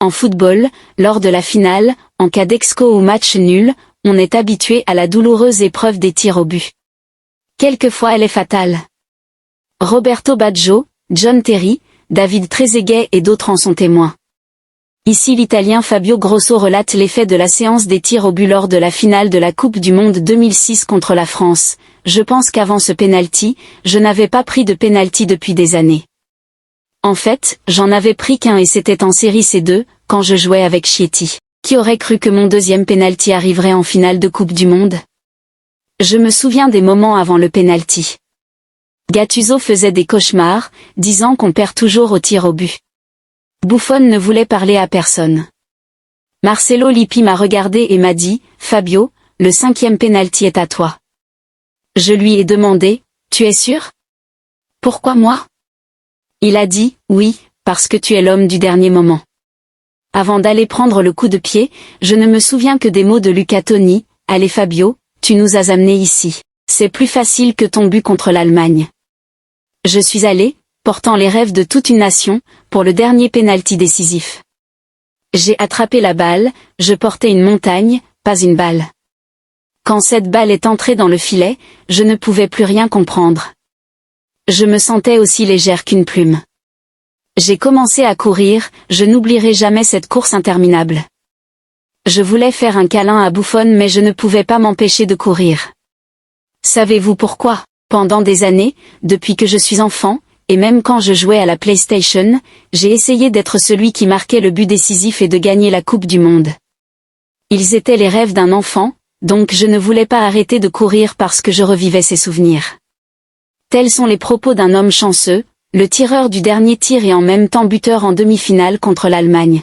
En football, lors de la finale, en cas d'ex-aequo ou match nul, on est habitué à la douloureuse épreuve des tirs au but. Quelquefois elle est fatale. Roberto Baggio, John Terry, David Trezeguet et d'autres en sont témoins. Ici l'Italien Fabio Grosso relate l'effet de la séance des tirs au but lors de la finale de la Coupe du Monde 2006 contre la France. Je pense qu'avant ce penalty, je n'avais pas pris de penalty depuis des années. En fait, j'en avais pris qu'un et c'était en série C2, quand je jouais avec Chieti. Qui aurait cru que mon deuxième penalty arriverait en finale de Coupe du Monde? Je me souviens des moments avant le penalty. Gattuso faisait des cauchemars, disant qu'on perd toujours au tir au but. Buffon ne voulait parler à personne. Marcelo Lippi m'a regardé et m'a dit, « Fabio, le 5e penalty est à toi. » Je lui ai demandé, « Tu es sûr? Pourquoi moi? » Il a dit, « Oui, parce que tu es l'homme du dernier moment. » Avant d'aller prendre le coup de pied, je ne me souviens que des mots de Luca Toni, « Allez Fabio, tu nous as amenés ici. C'est plus facile que ton but contre l'Allemagne. » Je suis allé, portant les rêves de toute une nation, pour le dernier penalty décisif. J'ai attrapé la balle, je portais une montagne, pas une balle. Quand cette balle est entrée dans le filet, je ne pouvais plus rien comprendre. Je me sentais aussi légère qu'une plume. J'ai commencé à courir, je n'oublierai jamais cette course interminable. Je voulais faire un câlin à Buffon mais je ne pouvais pas m'empêcher de courir. Savez-vous pourquoi? Pendant des années, depuis que je suis enfant, et même quand je jouais à la PlayStation, j'ai essayé d'être celui qui marquait le but décisif et de gagner la Coupe du Monde. Ils étaient les rêves d'un enfant, donc je ne voulais pas arrêter de courir parce que je revivais ces souvenirs. Tels sont les propos d'un homme chanceux, le tireur du dernier tir et en même temps buteur en demi-finale contre l'Allemagne.